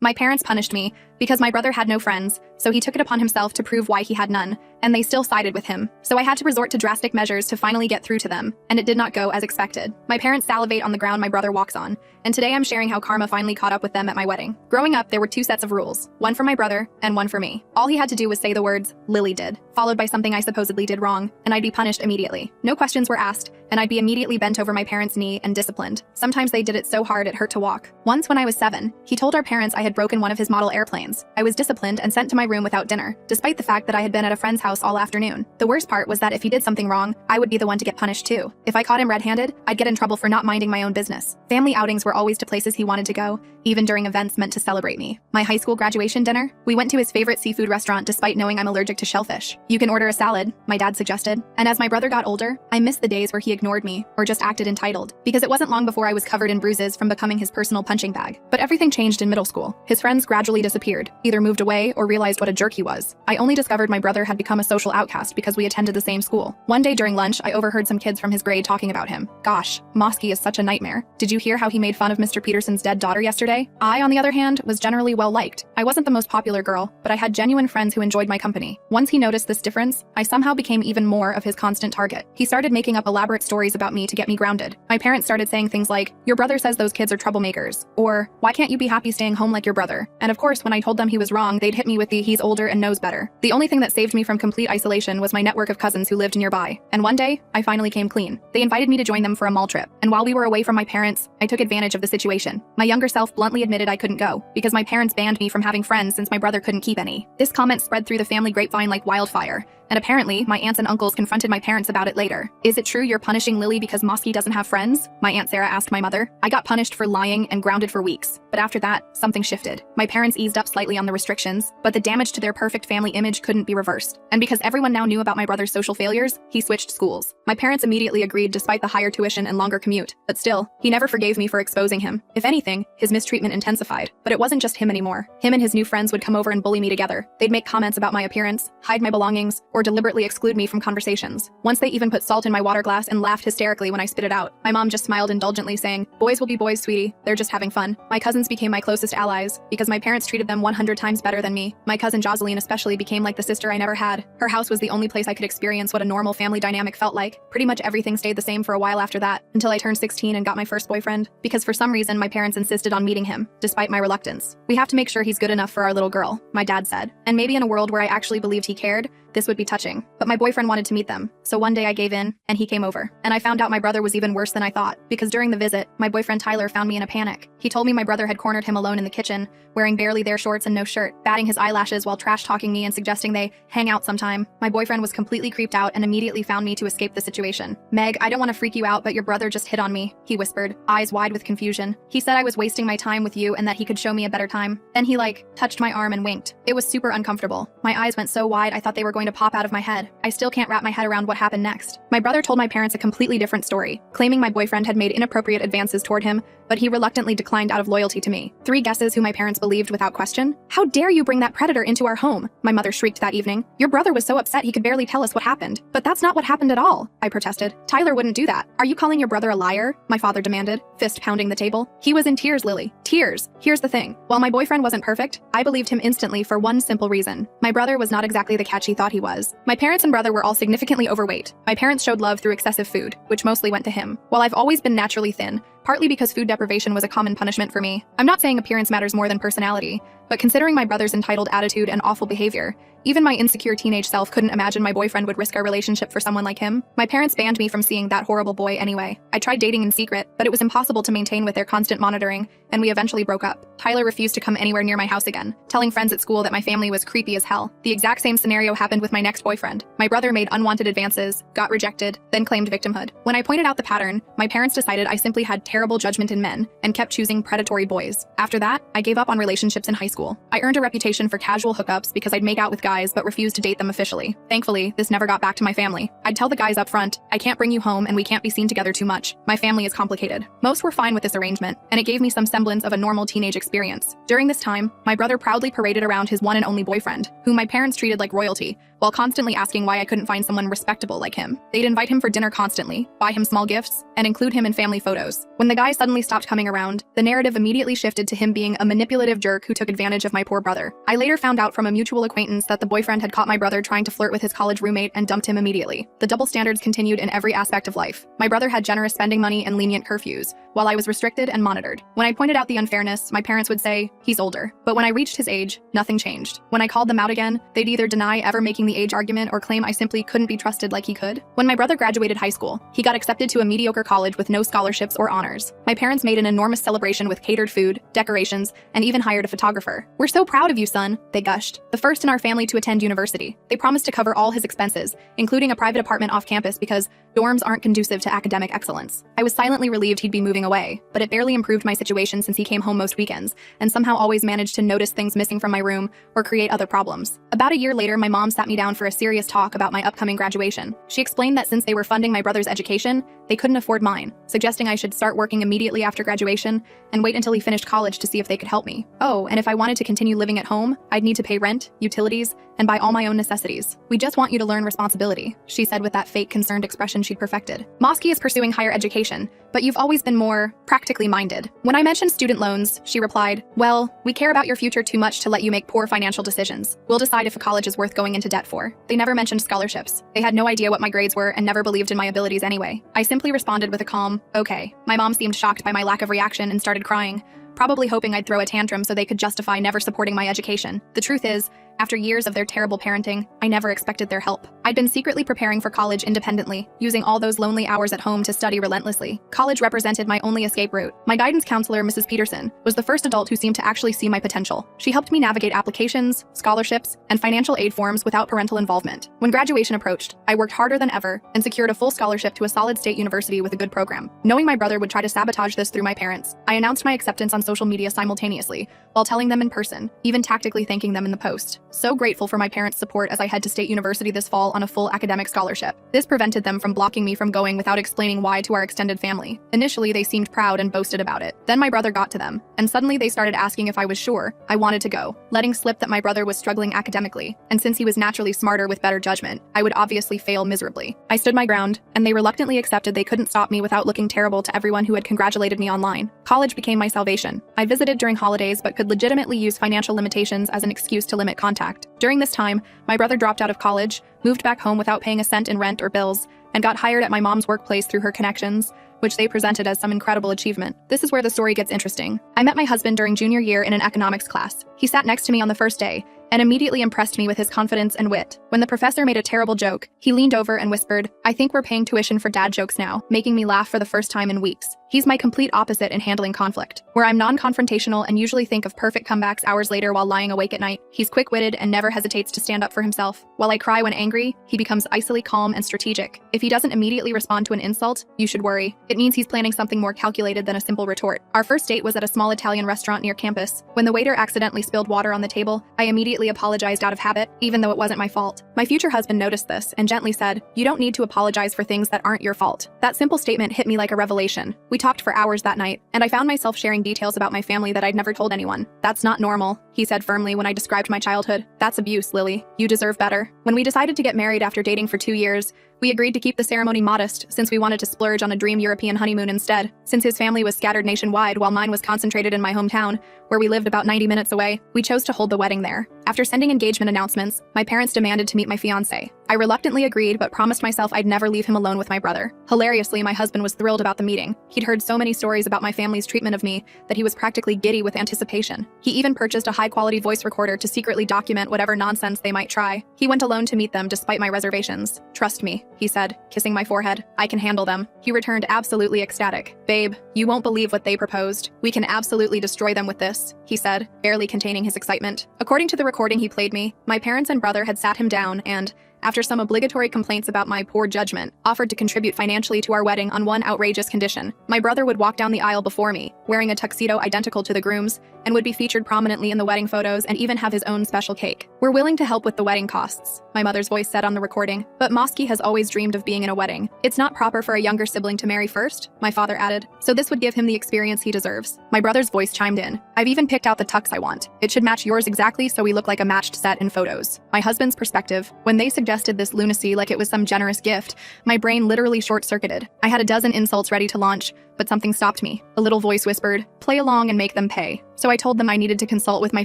My parents punished me because my brother had no friends, so he took it upon himself to prove why he had none, and they still sided with him. So I had to resort to drastic measures to finally get through to them, and it did not go as expected. My parents salivate on the ground my brother walks on, and today I'm sharing how karma finally caught up with them at my wedding. Growing up, there were two sets of rules, one for my brother and one for me. All he had to do was say the words, "Lily did," followed by something I supposedly did wrong, and I'd be punished immediately. No questions were asked, and I'd be immediately bent over my parents' knee and disciplined. Sometimes they did it so hard it hurt to walk. Once when I was 7, he told our parents I had broken one of his model airplanes. I was disciplined and sent to my room without dinner, despite the fact that I had been at a friend's house all afternoon. The worst part was that if he did something wrong, I would be the one to get punished too. If I caught him red-handed, I'd get in trouble for not minding my own business. Family outings were always to places he wanted to go, even during events meant to celebrate me. My high school graduation dinner, we went to his favorite seafood restaurant despite knowing I'm allergic to shellfish. "You can order a salad," my dad suggested. And as my brother got older, I missed the days where he ignored me or just acted entitled, because it wasn't long before I was covered in bruises from becoming his personal punching bag. But everything changed in middle school. His friends gradually disappeared, either moved away or realized what a jerk he was. I only discovered my brother had become a social outcast because we attended the same school. One day during lunch, I overheard some kids from his grade talking about him. "Gosh, Mosky is such a nightmare. Did you hear how he made fun of Mr. Peterson's dead daughter yesterday?" I, on the other hand, was generally well-liked. I wasn't the most popular girl, but I had genuine friends who enjoyed my company. Once he noticed this difference, I somehow became even more of his constant target. He started making up elaborate stories about me to get me grounded. My parents started saying things like, "Your brother says those kids are troublemakers," or "Why can't you be happy staying home like your brother?" And of course, when I told them he was wrong, they'd hit me with the "he's older and knows better." The only thing that saved me from complete isolation was my network of cousins who lived nearby. And one day, I finally came clean. They invited me to join them for a mall trip. And while we were away from my parents, I took advantage of the situation. My younger self bluntly admitted I couldn't go, because my parents banned me from having friends since my brother couldn't keep any. This comment spread through the family grapevine like wildfire, and apparently, my aunts and uncles confronted my parents about it later. "Is it true you're punishing Lily because Mosky doesn't have friends?" my Aunt Sarah asked my mother. I got punished for lying and grounded for weeks. But after that, something shifted. My parents eased up slightly on the restrictions, but the damage to their perfect family image couldn't be reversed. And because everyone now knew about my brother's social failures, he switched schools. My parents immediately agreed despite the higher tuition and longer commute. But still, he never forgave me for exposing him. If anything, his mistreatment intensified. But it wasn't just him anymore. Him and his new friends would come over and bully me together. They'd make comments about my appearance, hide my belongings, or deliberately exclude me from conversations. Once they even put salt in my water glass and laughed hysterically when I spit it out. My mom just smiled indulgently, saying, "Boys will be boys, sweetie. They're just having fun." My cousins became my closest allies, because my parents treated them 100 times better than me. My cousin Jocelyn especially became like the sister I never had. Her house was the only place I could experience what a normal family dynamic felt like. Pretty much everything stayed the same for a while after that, until I turned 16 and got my first boyfriend, because for some reason my parents insisted on meeting him, despite my reluctance. "We have to make sure he's good enough for our little girl," my dad said. And maybe in a world where I actually believed he cared, this would be touching. But my boyfriend wanted to meet them, so one day I gave in, and he came over. And I found out my brother was even worse than I thought, because during the visit, my boyfriend Tyler found me in a panic. He told me my brother had cornered him alone in the kitchen, wearing barely there shorts and no shirt, batting his eyelashes while trash-talking me and suggesting they hang out sometime. My boyfriend was completely creeped out and immediately found me to escape the situation. "Meg, I don't want to freak you out, but your brother just hit on me," he whispered, eyes wide with confusion. "He said I was wasting my time with you and that he could show me a better time." Then he touched my arm and winked. It was super uncomfortable. My eyes went so wide I thought they were going to pop out of my head. I still can't wrap my head around what happened next. My brother told my parents a completely different story, claiming my boyfriend had made inappropriate advances toward him, but he reluctantly declined out of loyalty to me. 3 guesses who my parents believed without question? "How dare you bring that predator into our home?" my mother shrieked that evening. "Your brother was so upset he could barely tell us what happened." "But that's not what happened at all," I protested. "Tyler wouldn't do that." "Are you calling your brother a liar?" my father demanded, fist pounding the table. "He was in tears, Lily. Tears. Here's the thing. While my boyfriend wasn't perfect, I believed him instantly for one simple reason. My brother was not exactly the catch he thought he was. My parents and brother were all significantly overweight. My parents showed love through excessive food, which mostly went to him. While I've always been naturally thin, partly because food deprivation was a common punishment for me. I'm not saying appearance matters more than personality, but considering my brother's entitled attitude and awful behavior, even my insecure teenage self couldn't imagine my boyfriend would risk our relationship for someone like him. My parents banned me from seeing that horrible boy anyway. I tried dating in secret, but it was impossible to maintain with their constant monitoring, and we eventually broke up. Tyler refused to come anywhere near my house again, telling friends at school that my family was creepy as hell. The exact same scenario happened with my next boyfriend. My brother made unwanted advances, got rejected, then claimed victimhood. When I pointed out the pattern, my parents decided I simply had terrible judgment in men, and kept choosing predatory boys. After that, I gave up on relationships in high school. I earned a reputation for casual hookups because I'd make out with guys but refused to date them officially. Thankfully, this never got back to my family. I'd tell the guys up front, "I can't bring you home and we can't be seen together too much. My family is complicated." Most were fine with this arrangement, and it gave me some semblance of a normal teenage experience. During this time, my brother proudly paraded around his one and only boyfriend, whom my parents treated like royalty, while constantly asking why I couldn't find someone respectable like him. They'd invite him for dinner constantly, buy him small gifts, and include him in family photos. When the guy suddenly stopped coming around, the narrative immediately shifted to him being a manipulative jerk who took advantage of my poor brother. I later found out from a mutual acquaintance that the boyfriend had caught my brother trying to flirt with his college roommate and dumped him immediately. The double standards continued in every aspect of life. My brother had generous spending money and lenient curfews, while I was restricted and monitored. When I pointed out the unfairness, my parents would say, "He's older." But when I reached his age, nothing changed. When I called them out again, they'd either deny ever making the age argument or claim I simply couldn't be trusted like he could. When my brother graduated high school, he got accepted to a mediocre college with no scholarships or honors. My parents made an enormous celebration with catered food, decorations, and even hired a photographer. "We're so proud of you, son," they gushed. The first in our family to attend university. They promised to cover all his expenses, including a private apartment off campus because dorms aren't conducive to academic excellence. I was silently relieved he'd be moving away, but it barely improved my situation since he came home most weekends, and somehow always managed to notice things missing from my room or create other problems. About a year later, my mom sat me down for a serious talk about my upcoming graduation. She explained that since they were funding my brother's education, they couldn't afford mine, suggesting I should start working immediately after graduation and wait until he finished college to see if they could help me. Oh, and if I wanted to continue living at home, I'd need to pay rent, utilities, and buy all my own necessities. "We just want you to learn responsibility," she said with that fake concerned expression she'd perfected. "Mosky is pursuing higher education, but you've always been more practically minded." When I mentioned student loans, she replied, "Well, we care about your future too much to let you make poor financial decisions. We'll decide if a college is worth going into debt for." They never mentioned scholarships. They had no idea what my grades were and never believed in my abilities anyway. I simply responded with a calm, "Okay." My mom seemed shocked by my lack of reaction and started crying, probably hoping I'd throw a tantrum so they could justify never supporting my education. The truth is, after years of their terrible parenting, I never expected their help. I'd been secretly preparing for college independently, using all those lonely hours at home to study relentlessly. College represented my only escape route. My guidance counselor, Mrs. Peterson, was the first adult who seemed to actually see my potential. She helped me navigate applications, scholarships, and financial aid forms without parental involvement. When graduation approached, I worked harder than ever and secured a full scholarship to a solid state university with a good program. Knowing my brother would try to sabotage this through my parents, I announced my acceptance on social media simultaneously, while telling them in person, even tactically thanking them in the post. So grateful for my parents' support as I head to state university this fall on a full academic scholarship. This prevented them from blocking me from going without explaining why to our extended family. Initially, they seemed proud and boasted about it. Then my brother got to them, and suddenly they started asking if I was sure I wanted to go, letting slip that my brother was struggling academically, and since he was naturally smarter with better judgment, I would obviously fail miserably. I stood my ground, and they reluctantly accepted they couldn't stop me without looking terrible to everyone who had congratulated me online. College became my salvation. I visited during holidays but could legitimately use financial limitations as an excuse to limit contact. During this time, my brother dropped out of college, moved back home without paying a cent in rent or bills, and got hired at my mom's workplace through her connections, which they presented as some incredible achievement. This is where the story gets interesting. I met my husband during junior year in an economics class. He sat next to me on the first day, and immediately impressed me with his confidence and wit. When the professor made a terrible joke, he leaned over and whispered, "I think we're paying tuition for dad jokes now," making me laugh for the first time in weeks. He's my complete opposite in handling conflict. Where I'm non-confrontational and usually think of perfect comebacks hours later while lying awake at night, he's quick-witted and never hesitates to stand up for himself. While I cry when angry, he becomes icily calm and strategic. If he doesn't immediately respond to an insult, you should worry. It means he's planning something more calculated than a simple retort. Our first date was at a small Italian restaurant near campus. When the waiter accidentally spilled water on the table, I immediately apologized out of habit, even though it wasn't my fault. My future husband noticed this and gently said, "You don't need to apologize for things that aren't your fault." That simple statement hit me like a revelation. We talked for hours that night, and I found myself sharing details about my family that I'd never told anyone. "That's not normal," he said firmly when I described my childhood. "That's abuse, Lily. You deserve better." When we decided to get married after dating for 2 years, we agreed to keep the ceremony modest since we wanted to splurge on a dream European honeymoon instead. Since his family was scattered nationwide while mine was concentrated in my hometown, where we lived about 90 minutes away, we chose to hold the wedding there. After sending engagement announcements, my parents demanded to meet my fiancé. I reluctantly agreed but promised myself I'd never leave him alone with my brother. Hilariously, my husband was thrilled about the meeting. He'd heard so many stories about my family's treatment of me that he was practically giddy with anticipation. He even purchased a high-quality voice recorder to secretly document whatever nonsense they might try. He went alone to meet them despite my reservations. "Trust me," he said, kissing my forehead. "I can handle them." He returned absolutely ecstatic. "Babe, you won't believe what they proposed. We can absolutely destroy them with this," he said, barely containing his excitement. According to the recording he played me, my parents and brother had sat him down and, after some obligatory complaints about my poor judgment, offered to contribute financially to our wedding on one outrageous condition. My brother would walk down the aisle before me, wearing a tuxedo identical to the groom's, and would be featured prominently in the wedding photos and even have his own special cake. We're willing to help with the wedding costs, my mother's voice said on the recording, but Mosky has always dreamed of being in a wedding. It's not proper for a younger sibling to marry first, my father added, so this would give him the experience he deserves. My brother's voice chimed in. I've even picked out the tux I want. It should match yours exactly so we look like a matched set in photos. My husband's perspective, when they suggested this lunacy like it was some generous gift, my brain literally short-circuited. I had a dozen insults ready to launch, but something stopped me. A little voice whispered, play along and make them pay. So I told them I needed to consult with my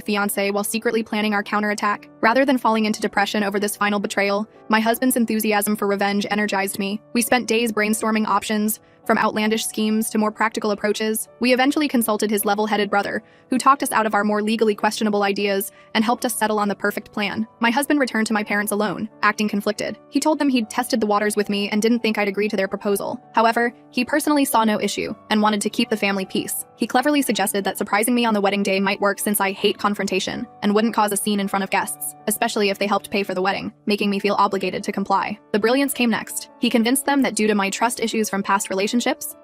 fiancé while secretly planning our counterattack. Rather than falling into depression over this final betrayal, my husband's enthusiasm for revenge energized me. We spent days brainstorming options, from outlandish schemes to more practical approaches. We eventually consulted his level-headed brother, who talked us out of our more legally questionable ideas and helped us settle on the perfect plan. My husband returned to my parents alone, acting conflicted. He told them he'd tested the waters with me and didn't think I'd agree to their proposal. However, he personally saw no issue and wanted to keep the family peace. He cleverly suggested that surprising me on the wedding day might work since I hate confrontation and wouldn't cause a scene in front of guests, especially if they helped pay for the wedding, making me feel obligated to comply. The brilliance came next. He convinced them that due to my trust issues from past relationships,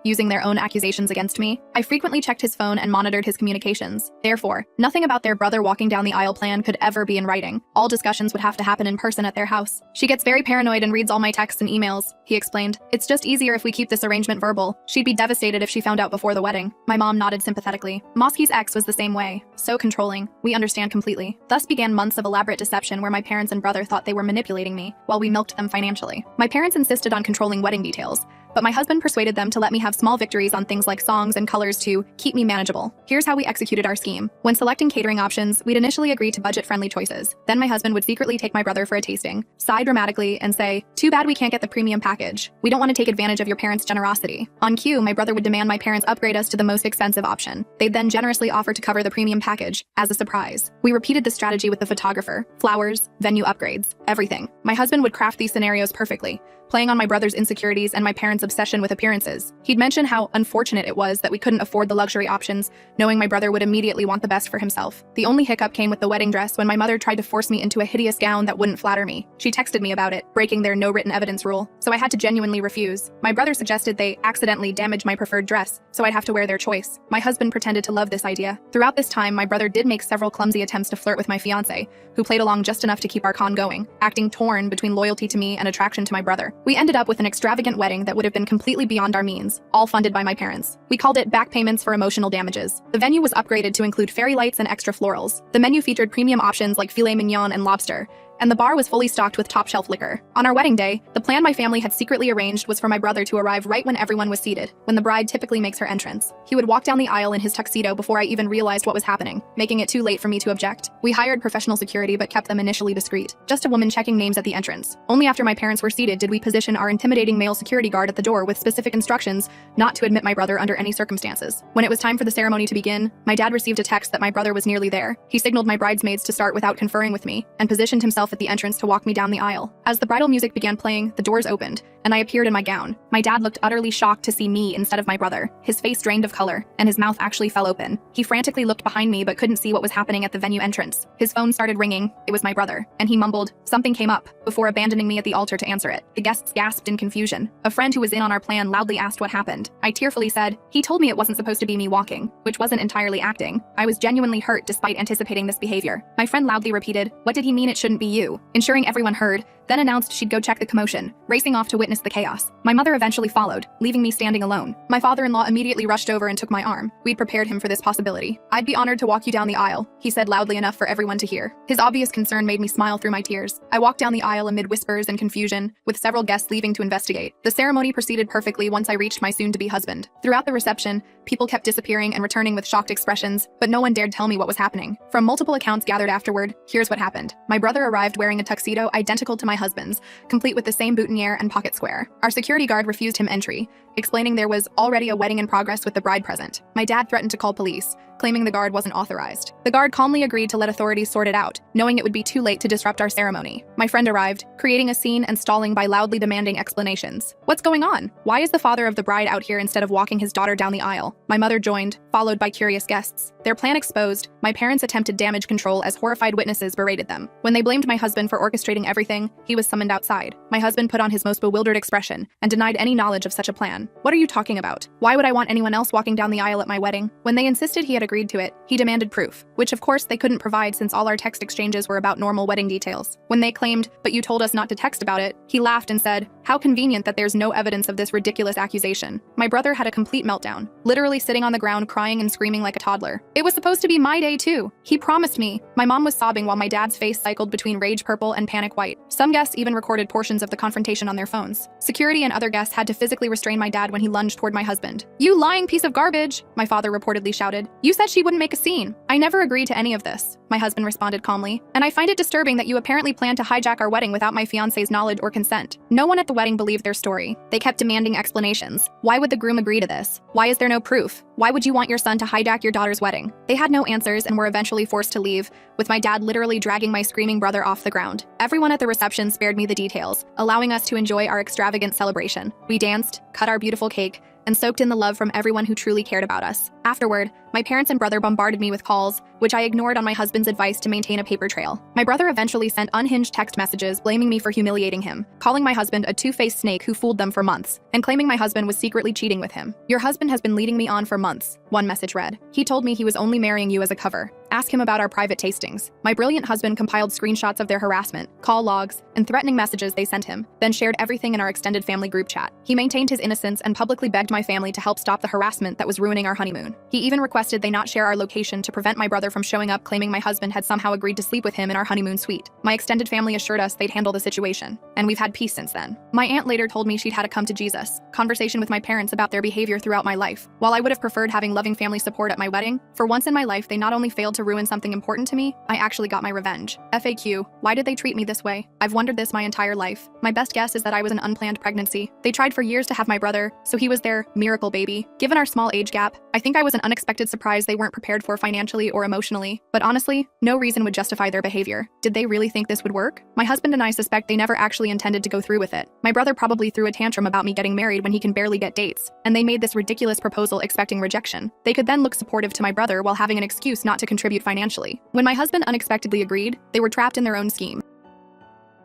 using their own accusations against me, I frequently checked his phone and monitored his communications. Therefore, nothing about their brother walking down the aisle plan could ever be in writing. All discussions would have to happen in person at their house. She gets very paranoid and reads all my texts and emails, he explained. It's just easier if we keep this arrangement verbal. She'd be devastated if she found out before the wedding. My mom nodded sympathetically. Mosky's ex was the same way. So controlling. We understand completely. Thus began months of elaborate deception where my parents and brother thought they were manipulating me, while we milked them financially. My parents insisted on controlling wedding details, but my husband persuaded them to let me have small victories on things like songs and colors to keep me manageable. Here's how we executed our scheme. When selecting catering options, we'd initially agree to budget-friendly choices. Then my husband would secretly take my brother for a tasting, sigh dramatically, and say, "Too bad we can't get the premium package. We don't want to take advantage of your parents' generosity." On cue, my brother would demand my parents upgrade us to the most expensive option. They'd then generously offer to cover the premium package as a surprise. We repeated the strategy with the photographer, flowers, venue upgrades, everything. My husband would craft these scenarios perfectly, playing on my brother's insecurities and my parents' obsession with appearances. He'd mention how unfortunate it was that we couldn't afford the luxury options, knowing my brother would immediately want the best for himself. The only hiccup came with the wedding dress when my mother tried to force me into a hideous gown that wouldn't flatter me. She texted me about it, breaking their no written evidence rule, so I had to genuinely refuse. My brother suggested they accidentally damage my preferred dress, so I'd have to wear their choice. My husband pretended to love this idea. Throughout this time, my brother did make several clumsy attempts to flirt with my fiancé, who played along just enough to keep our con going, acting torn between loyalty to me and attraction to my brother. We ended up with an extravagant wedding that would have been completely beyond our means, all funded by my parents. We called it back payments for emotional damages. The venue was upgraded to include fairy lights and extra florals. The menu featured premium options like filet mignon and lobster, and the bar was fully stocked with top-shelf liquor. On our wedding day, the plan my family had secretly arranged was for my brother to arrive right when everyone was seated, when the bride typically makes her entrance. He would walk down the aisle in his tuxedo before I even realized what was happening, making it too late for me to object. We hired professional security but kept them initially discreet, just a woman checking names at the entrance. Only after my parents were seated did we position our intimidating male security guard at the door with specific instructions not to admit my brother under any circumstances. When it was time for the ceremony to begin, my dad received a text that my brother was nearly there. He signaled my bridesmaids to start without conferring with me, and positioned himself at the entrance to walk me down the aisle. As the bridal music began playing, the doors opened, and I appeared in my gown. My dad looked utterly shocked to see me instead of my brother. His face drained of color, and his mouth actually fell open. He frantically looked behind me but couldn't see what was happening at the venue entrance. His phone started ringing. It was my brother, and he mumbled, "Something came up," before abandoning me at the altar to answer it. The guests gasped in confusion. A friend who was in on our plan loudly asked what happened. I tearfully said, "He told me it wasn't supposed to be me walking," which wasn't entirely acting. I was genuinely hurt despite anticipating this behavior. My friend loudly repeated, "What did he mean it shouldn't be you?" Ensuring everyone heard, then announced she'd go check the commotion, racing off to witness the chaos. My mother eventually followed, leaving me standing alone. My father-in-law immediately rushed over and took my arm. We'd prepared him for this possibility. "I'd be honored to walk you down the aisle," he said loudly enough for everyone to hear. His obvious concern made me smile through my tears. I walked down the aisle amid whispers and confusion, with several guests leaving to investigate. The ceremony proceeded perfectly once I reached my soon-to-be husband. Throughout the reception, people kept disappearing and returning with shocked expressions, but no one dared tell me what was happening. From multiple accounts gathered afterward, here's what happened. My brother arrived wearing a tuxedo identical to my husband's, complete with the same boutonniere and pocket square. Our security guard refused him entry, explaining there was already a wedding in progress with the bride present. My dad threatened to call police, claiming the guard wasn't authorized. The guard calmly agreed to let authorities sort it out, knowing it would be too late to disrupt our ceremony. My friend arrived, creating a scene and stalling by loudly demanding explanations. "What's going on? Why is the father of the bride out here instead of walking his daughter down the aisle?" My mother joined, followed by curious guests. Their plan exposed, my parents attempted damage control as horrified witnesses berated them. When they blamed my husband for orchestrating everything, he was summoned outside. My husband put on his most bewildered expression and denied any knowledge of such a plan. What are you talking about? Why would I want anyone else walking down the aisle at my wedding? When they insisted he had agreed to it, he demanded proof, which of course they couldn't provide since all our text exchanges were about normal wedding details. When they claimed, "But you told us not to text about it," he laughed and said, "How convenient that there's no evidence of this ridiculous accusation." My brother had a complete meltdown, literally sitting on the ground crying and screaming like a toddler. It was supposed to be my day too. He promised me. My mom was sobbing while my dad's face cycled between rage purple and panic white. Some guests even recorded portions of the confrontation on their phones. Security and other guests had to physically restrain my dad when he lunged toward my husband. "You lying piece of garbage," my father reportedly shouted. "You said she wouldn't make a scene." "I never agreed to any of this," my husband responded calmly. "And I find it disturbing that you apparently planned to hijack our wedding without my fiance's knowledge or consent." No one at the wedding believed their story. They kept demanding explanations. Why would the groom agree to this? Why is there no proof? Why would you want your son to hijack your daughter's wedding? They had no answers and were eventually forced to leave, with my dad literally dragging my screaming brother off the ground. Everyone at the reception spared me the details, allowing us to enjoy our extravagant celebration. We danced, cut our beautiful cake, and soaked in the love from everyone who truly cared about us. Afterward, my parents and brother bombarded me with calls, which I ignored on my husband's advice to maintain a paper trail. My brother eventually sent unhinged text messages blaming me for humiliating him, calling my husband a two-faced snake who fooled them for months, and claiming my husband was secretly cheating with him. "Your husband has been leading me on for months," one message read. "He told me he was only marrying you as a cover. Ask him about our private tastings." My brilliant husband compiled screenshots of their harassment, call logs, and threatening messages they sent him, then shared everything in our extended family group chat. He maintained his innocence and publicly begged my family to help stop the harassment that was ruining our honeymoon. He even requested they not share our location to prevent my brother from showing up claiming my husband had somehow agreed to sleep with him in our honeymoon suite. My extended family assured us they'd handle the situation, and we've had peace since then. My aunt later told me she'd had a come to Jesus conversation with my parents about their behavior throughout my life. While I would have preferred having loving family support at my wedding, for once in my life they not only failed to ruin something important to me, I actually got my revenge. FAQ: why did they treat me this way? I've wondered this my entire life. My best guess is that I was an unplanned pregnancy. They tried for years to have my brother, so he was their miracle baby. Given our small age gap, I think I was an unexpected surprise they weren't prepared for financially or emotionally. But honestly, no reason would justify their behavior. Did they really think this would work? My husband and I suspect they never actually intended to go through with it. My brother probably threw a tantrum about me getting married when he can barely get dates, and they made this ridiculous proposal expecting rejection. They could then look supportive to my brother while having an excuse not to contribute financially. When my husband unexpectedly agreed, they were trapped in their own scheme.